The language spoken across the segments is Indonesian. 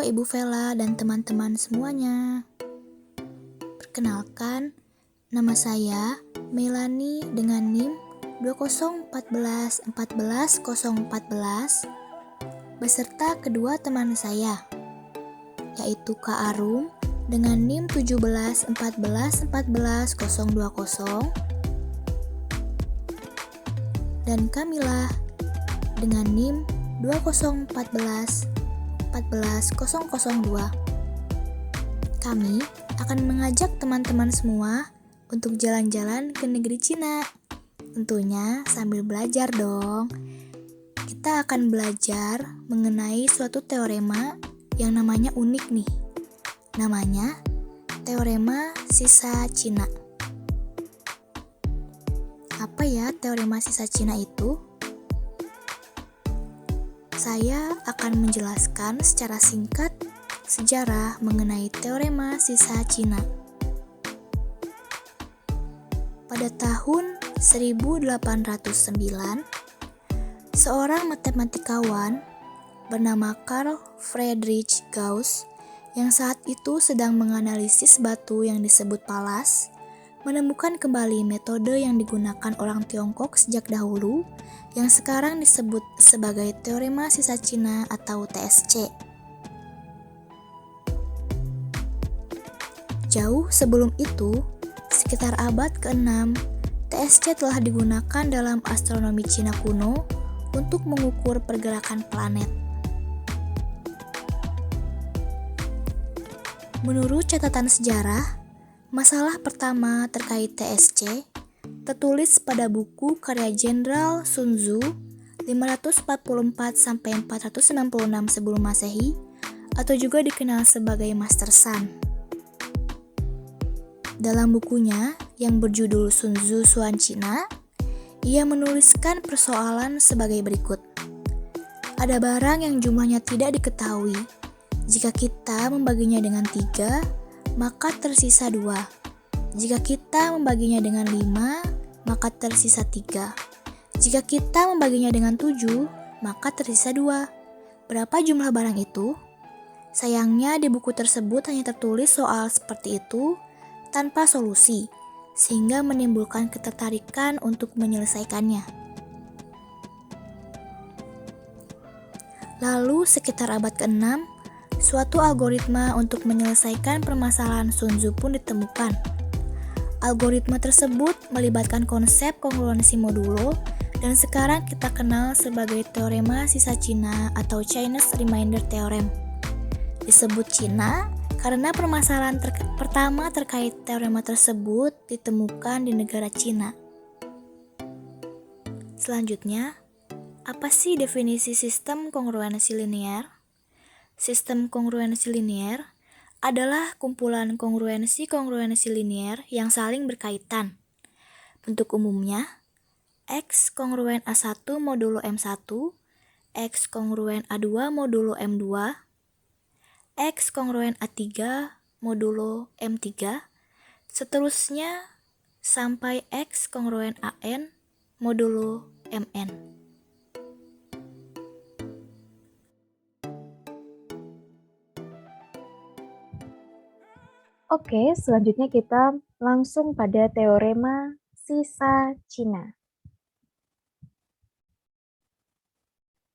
Ibu Vela dan teman-teman semuanya. Perkenalkan, nama saya Melani dengan NIM 2014 beserta kedua teman saya, yaitu Kak Arum dengan NIM 17 dan Kamila dengan NIM 2014 Kami akan mengajak teman-teman semua untuk jalan-jalan ke negeri Cina. Tentunya sambil belajar dong. Kita akan belajar mengenai suatu teorema yang namanya unik nih. Namanya teorema sisa Cina. Apa ya teorema sisa Cina itu? Saya akan menjelaskan secara singkat sejarah mengenai teorema sisa Cina. Pada tahun 1809, seorang matematikawan bernama Carl Friedrich Gauss yang saat itu sedang menganalisis batu yang disebut palas, menemukan kembali metode yang digunakan orang Tiongkok sejak dahulu yang sekarang disebut sebagai teorema sisa Cina atau TSC. Jauh sebelum itu, sekitar abad ke-6, TSC telah digunakan dalam astronomi Cina kuno untuk mengukur pergerakan planet. Menurut catatan sejarah, masalah pertama terkait TSC tertulis pada buku karya Jenderal Sun Tzu 544-496 sebelum Masehi atau juga dikenal sebagai Master Sun. Dalam bukunya yang berjudul Sun Tzu Xuan Cina, ia menuliskan persoalan sebagai berikut. Ada barang yang jumlahnya tidak diketahui. Jika kita membaginya dengan 3, maka tersisa 2. Jika kita membaginya dengan 5, maka tersisa 3. Jika kita membaginya dengan 7, maka tersisa 2. Berapa jumlah barang itu? Sayangnya di buku tersebut hanya tertulis soal seperti itu tanpa solusi, sehingga menimbulkan ketertarikan untuk menyelesaikannya. Lalu sekitar abad ke-6, suatu algoritma untuk menyelesaikan permasalahan Sun Tzu pun ditemukan. Algoritma tersebut melibatkan konsep kongruensi modulo dan sekarang kita kenal sebagai teorema sisa Cina atau Chinese Remainder Theorem. Disebut Cina karena permasalahan pertama terkait teorema tersebut ditemukan di negara Cina. Selanjutnya, apa sih definisi sistem kongruensi linear? Sistem kongruensi linear adalah kumpulan kongruensi linear yang saling berkaitan. Bentuk umumnya, X kongruen A1 modulo M1, X kongruen A2 modulo M2, X kongruen A3 modulo M3, seterusnya sampai X kongruen AN modulo MN. Oke, selanjutnya kita langsung pada teorema sisa Cina.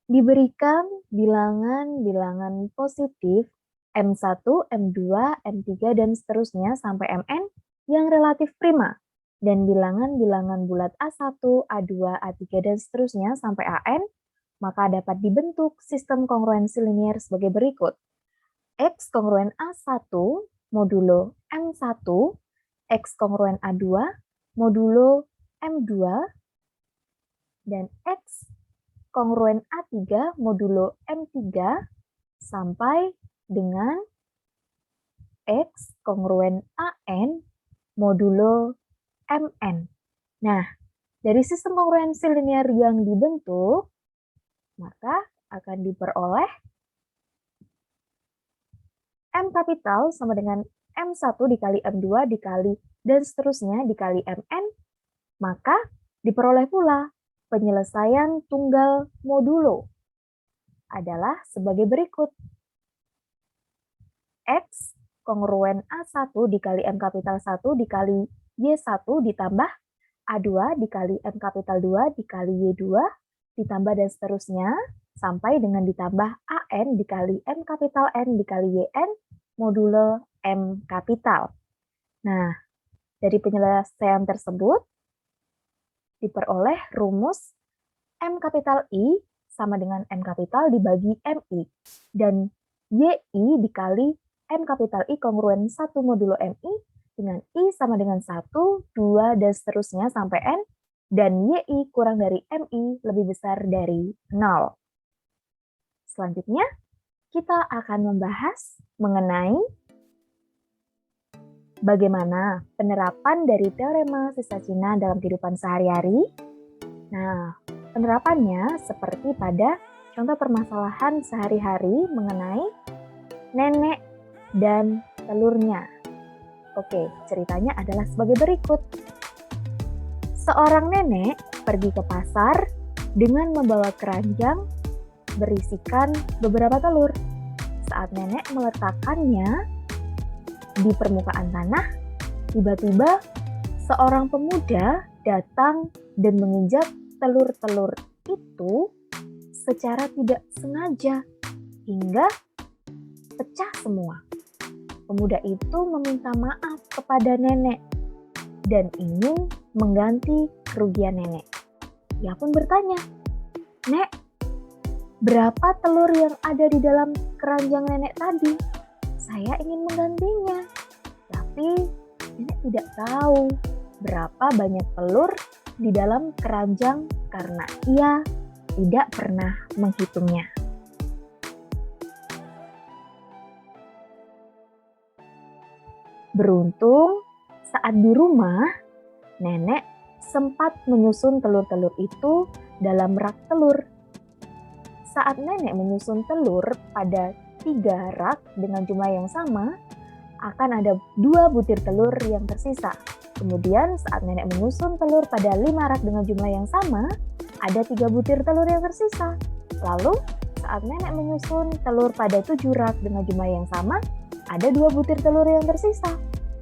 Diberikan bilangan-bilangan positif M1, M2, M3, dan seterusnya sampai Mn yang relatif prima, dan bilangan-bilangan bulat A1, A2, A3, dan seterusnya sampai An, maka dapat dibentuk sistem kongruensi linear sebagai berikut. X kongruen A1 modulo M1, X kongruen A2 modulo M2, dan X kongruen A3 modulo M3 sampai dengan X kongruen AN modulo MN. Nah, dari sistem kongruensi linear yang dibentuk, maka akan diperoleh M kapital sama dengan M1 dikali M2 dikali dan seterusnya dikali Mn, maka diperoleh pula penyelesaian tunggal modulo adalah sebagai berikut. X kongruen A1 dikali M kapital 1 dikali Y1 ditambah A2 dikali M kapital 2 dikali Y2 ditambah dan seterusnya sampai dengan ditambah AN dikali M kapital N dikali YN modulo M kapital. Nah, dari penyelesaian tersebut diperoleh rumus M kapital I sama dengan M kapital dibagi MI dan YI dikali M kapital I kongruen 1 modulo MI dengan I sama dengan 1, 2, dan seterusnya sampai N dan YI kurang dari MI lebih besar dari 0. Selanjutnya, kita akan membahas mengenai bagaimana penerapan dari teorema sisa Cina dalam kehidupan sehari-hari. Nah, penerapannya seperti pada contoh permasalahan sehari-hari mengenai nenek dan telurnya. Oke, ceritanya adalah sebagai berikut. Seorang nenek pergi ke pasar dengan membawa keranjang berisikan beberapa telur. Saat nenek meletakkannya di permukaan tanah, tiba-tiba seorang pemuda datang dan menginjak telur-telur itu secara tidak sengaja hingga pecah semua. Pemuda itu meminta maaf kepada nenek dan ingin mengganti kerugian nenek. Ia pun bertanya, "Nek, berapa telur yang ada di dalam keranjang nenek tadi? Saya ingin menggantinya." Tapi nenek tidak tahu berapa banyak telur di dalam keranjang karena ia tidak pernah menghitungnya. Beruntung saat di rumah, nenek sempat menyusun telur-telur itu dalam rak telur. Saat nenek menyusun telur pada 3 rak dengan jumlah yang sama, akan ada 2 butir telur yang tersisa. Kemudian saat nenek menyusun telur pada 5 rak dengan jumlah yang sama, ada 3 butir telur yang tersisa. Lalu saat nenek menyusun telur pada 7 rak dengan jumlah yang sama, ada 2 butir telur yang tersisa.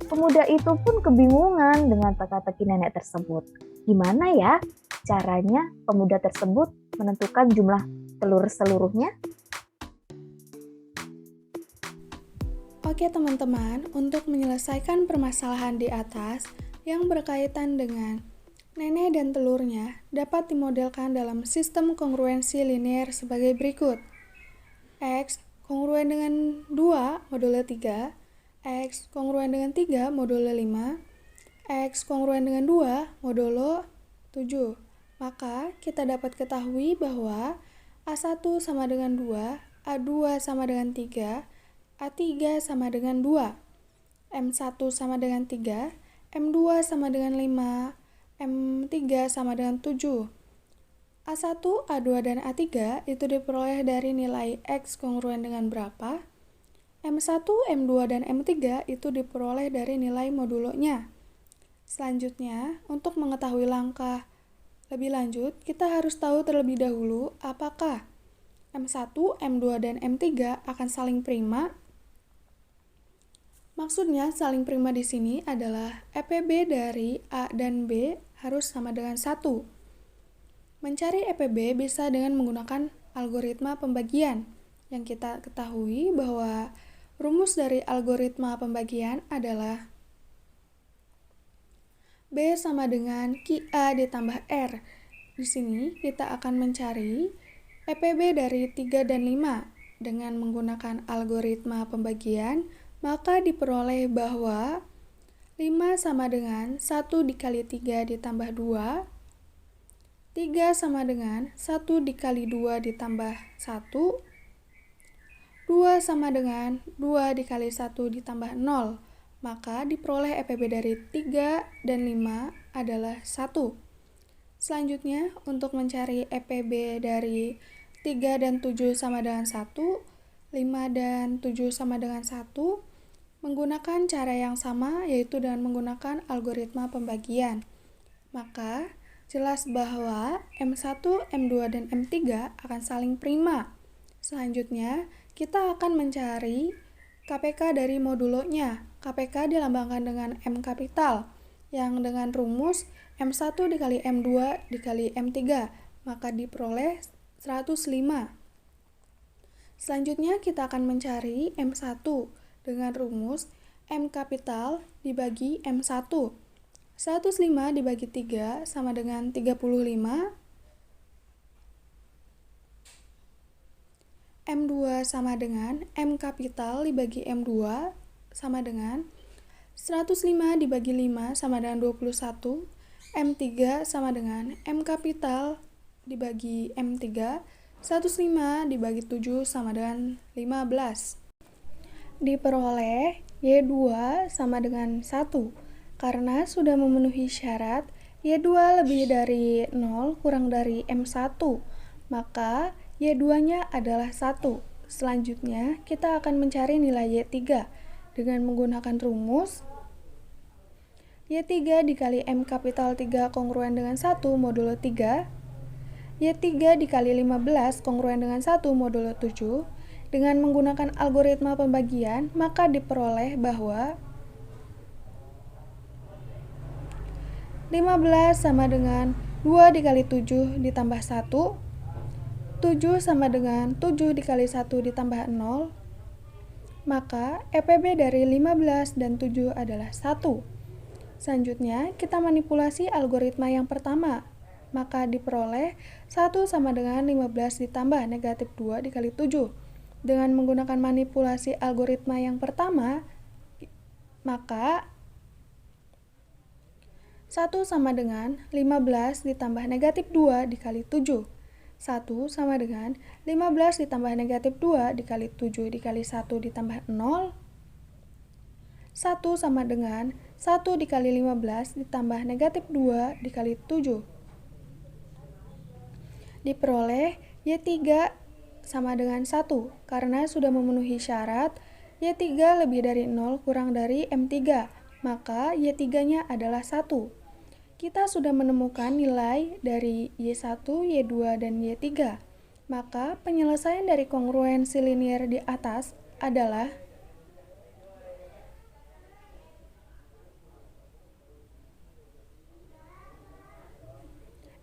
Pemuda itu pun kebingungan dengan teka-teki nenek tersebut. Gimana ya caranya pemuda tersebut menentukan jumlah telur seluruhnya? Oke teman-teman, untuk menyelesaikan permasalahan di atas yang berkaitan dengan nenek dan telurnya dapat dimodelkan dalam sistem kongruensi linear sebagai berikut. X kongruen dengan 2 modulo 3, X kongruen dengan 3 modulo 5, X kongruen dengan 2 modulo 7. Maka kita dapat ketahui bahwa A1 sama dengan 2, A2 sama dengan 3, A3 sama dengan 2, M1 sama dengan 3, M2 sama dengan 5, M3 sama dengan 7. A1, A2, dan A3 itu diperoleh dari nilai X kongruen dengan berapa. M1, M2, dan M3 itu diperoleh dari nilai modulonya. Selanjutnya, untuk mengetahui langkah lebih lanjut, kita harus tahu terlebih dahulu apakah M1, M2, dan M3 akan saling prima. Maksudnya saling prima di sini adalah EPB dari A dan B harus sama dengan 1. Mencari EPB bisa dengan menggunakan algoritma pembagian. Yang kita ketahui bahwa rumus dari algoritma pembagian adalah B sama dengan QA ditambah R. Di sini kita akan mencari EPB dari 3 dan 5. Dengan menggunakan algoritma pembagian, maka diperoleh bahwa 5 sama dengan 1 dikali 3 ditambah 2, 3 sama dengan 1 dikali 2 ditambah 1, 2 sama dengan 2 dikali 1 ditambah 0, maka diperoleh EPB dari 3 dan 5 adalah 1. Selanjutnya, untuk mencari EPB dari 3 dan 7 sama dengan 1, 5 dan 7 sama dengan 1, menggunakan cara yang sama, yaitu dengan menggunakan algoritma pembagian. Maka, jelas bahwa M1, M2, dan M3 akan saling prima. Selanjutnya, kita akan mencari KPK dari modulonya. KPK dilambangkan dengan M kapital, yang dengan rumus M1 dikali M2 dikali M3, maka diperoleh 105. Selanjutnya kita akan mencari M1 dengan rumus M kapital dibagi M1. 105 dibagi 3 sama dengan 35. M2 sama dengan M kapital dibagi M2 sama dengan 105 dibagi 5 sama dengan 21. M3 sama dengan M kapital dibagi M3. 105 dibagi 7 sama dengan 15. Diperoleh Y2 sama dengan 1. Karena sudah memenuhi syarat Y2 lebih dari 0 kurang dari M1, maka Y2-nya adalah 1. Selanjutnya, kita akan mencari nilai Y3 dengan menggunakan rumus Y3 dikali M kapital 3 kongruen dengan 1 modulo 3, Y3 dikali 15 kongruen dengan 1 modulo 7. Dengan menggunakan algoritma pembagian, maka diperoleh bahwa 15 sama dengan 2 dikali 7 ditambah 1, 7 sama dengan 7 dikali 1 ditambah 0, maka EPB dari 15 dan 7 adalah 1. Selanjutnya, kita manipulasi algoritma yang pertama, maka diperoleh 1 sama dengan 15 ditambah negatif 2 dikali 7. Dengan menggunakan manipulasi algoritma yang pertama, maka 1 sama dengan 15 ditambah negatif 2 dikali 7. 1 sama dengan 15 ditambah negatif 2 dikali 7 dikali 1 ditambah 0. 1 sama dengan 1 dikali 15 ditambah negatif 2 dikali 7. Diperoleh Y3 sama dengan 1 karena sudah memenuhi syarat Y3 lebih dari 0 kurang dari M3, maka Y3-nya adalah 1. Kita sudah menemukan nilai dari Y1, Y2, dan Y3. Maka penyelesaian dari kongruensi linier di atas adalah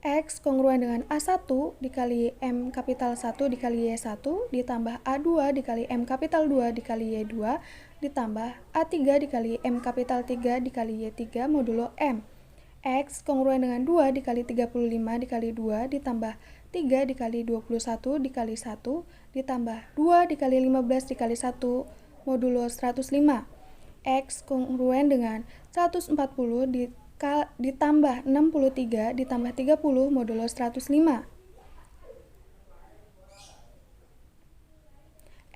X kongruen dengan A1 dikali M kapital 1 dikali Y1 ditambah A2 dikali M kapital 2 dikali Y2 ditambah A3 dikali M kapital 3 dikali Y3 modulo M. X kongruen dengan 2 dikali 35 dikali 2 ditambah 3 dikali 21 dikali 1 ditambah 2 dikali 15 dikali 1 modulo 105. X kongruen dengan 140 ditambah 63 ditambah 30 modulo 105.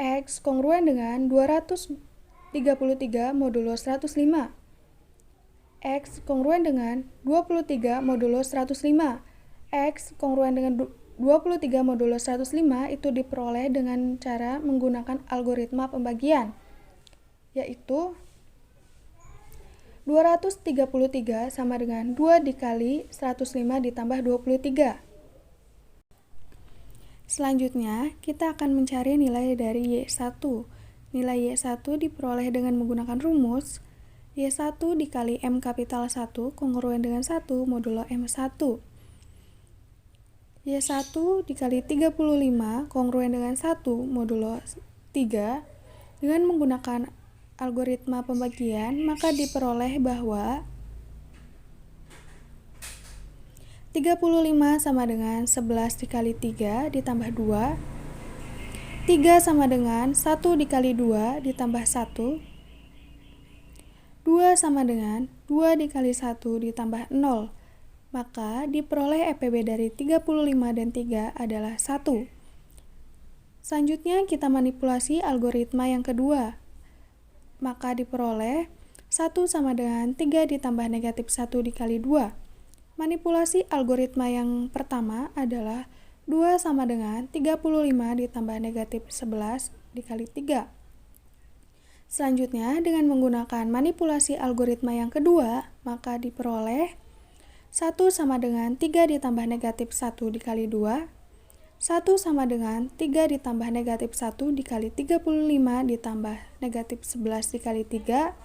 X kongruen dengan 233 modulo 105. X kongruen dengan 23 modulo 105. X kongruen dengan 23 modulo 105 itu diperoleh dengan cara menggunakan algoritma pembagian, yaitu 233 sama dengan 2 dikali 105 ditambah 23. Selanjutnya, kita akan mencari nilai dari Y1. Nilai Y1 diperoleh dengan menggunakan rumus Y1 dikali M kapital 1 kongruen dengan 1 modulo M1. Y1 dikali 35 kongruen dengan 1 modulo 3. Dengan menggunakan algoritma pembagian, maka diperoleh bahwa 35 sama dengan 11 dikali 3 ditambah 2. 3 sama dengan 1 dikali 2 ditambah 1. 2 sama dengan 2 dikali 1 ditambah 0. Maka diperoleh EPB dari 35 dan 3 adalah 1. Selanjutnya kita manipulasi algoritma yang kedua. Maka diperoleh 1 sama dengan 3 ditambah negatif 1 dikali 2. Manipulasi algoritma yang pertama adalah 2 sama dengan 35 ditambah negatif 11 dikali 3. Selanjutnya, dengan menggunakan manipulasi algoritma yang kedua, maka diperoleh 1 sama dengan 3 ditambah negatif 1 dikali 2. 1 sama dengan 3 ditambah negatif 1 dikali 35 ditambah negatif 11 dikali 3.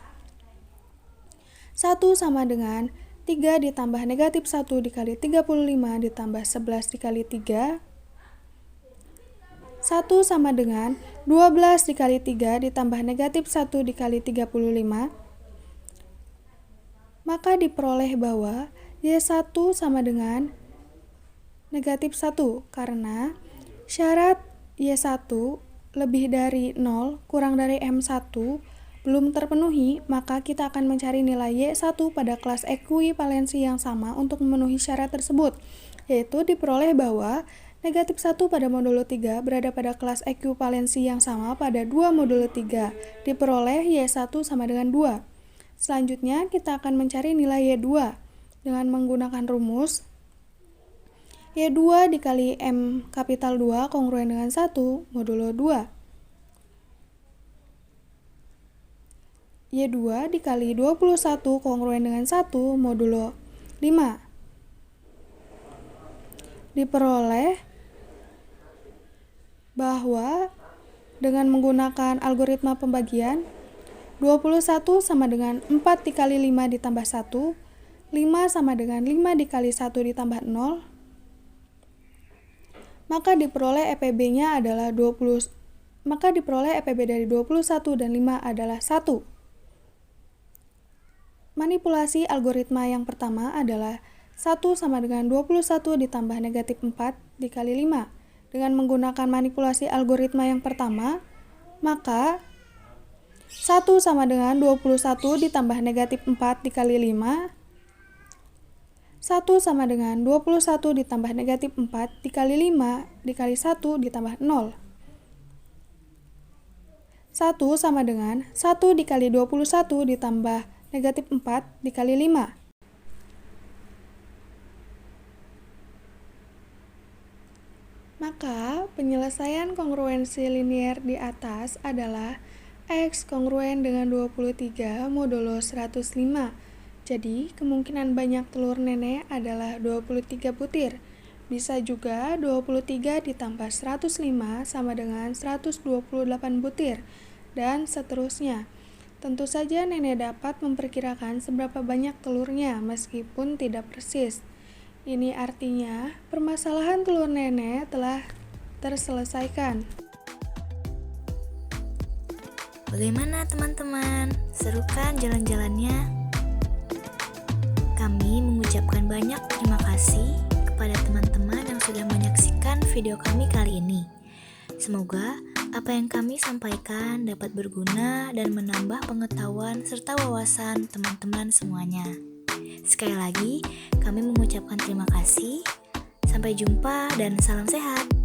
1 sama dengan 3 ditambah negatif 1 dikali 35 ditambah 11 dikali 3. 1 sama dengan 12 dikali 3 ditambah negatif 1 dikali 35. Maka diperoleh bahwa Y1 sama dengan negatif 1 karena syarat Y1 lebih dari 0 kurang dari M1 belum terpenuhi, maka kita akan mencari nilai Y1 pada kelas ekuivalensi yang sama untuk memenuhi syarat tersebut, yaitu diperoleh bahwa negatif 1 pada modulo 3 berada pada kelas ekuivalensi yang sama pada 2 modulo 3, diperoleh Y1 sama dengan 2. Selanjutnya, kita akan mencari nilai Y2 dengan menggunakan rumus Y2 dikali M kapital 2 kongruen dengan 1 modulo 2. Y2 dikali 21 kongruen dengan 1 modulo 5. Diperoleh bahwa dengan menggunakan algoritma pembagian 21 sama dengan 4 dikali 5 ditambah 1, 5 sama dengan 5 dikali 1 ditambah 0, maka diperoleh EPB-nya adalah 20. Maka diperoleh EPB dari 21 dan 5 adalah 1. Manipulasi algoritma yang pertama adalah 1 sama dengan 21 ditambah negatif 4 dikali 5. Dengan menggunakan manipulasi algoritma yang pertama, maka 1 sama dengan 21 ditambah negatif 4 dikali 5. 1 sama dengan 21 ditambah negatif 4 dikali 5 dikali 1 ditambah 0. 1 sama dengan 1 dikali 21 ditambah negatif 4 dikali 5. Maka, penyelesaian kongruensi linier di atas adalah X kongruen dengan 23 modulo 105. Jadi, kemungkinan banyak telur nenek adalah 23 butir. Bisa juga 23 ditambah 105 sama dengan 128 butir, dan seterusnya. Tentu saja nenek dapat memperkirakan seberapa banyak telurnya meskipun tidak persis. Ini artinya permasalahan telur nenek telah terselesaikan. Bagaimana teman-teman? Seru kan jalan-jalannya? Kami mengucapkan banyak terima kasih kepada teman-teman yang sudah menyaksikan video kami kali ini. Semoga apa yang kami sampaikan dapat berguna dan menambah pengetahuan serta wawasan teman-teman semuanya. Sekali lagi, kami mengucapkan terima kasih. Sampai jumpa dan salam sehat.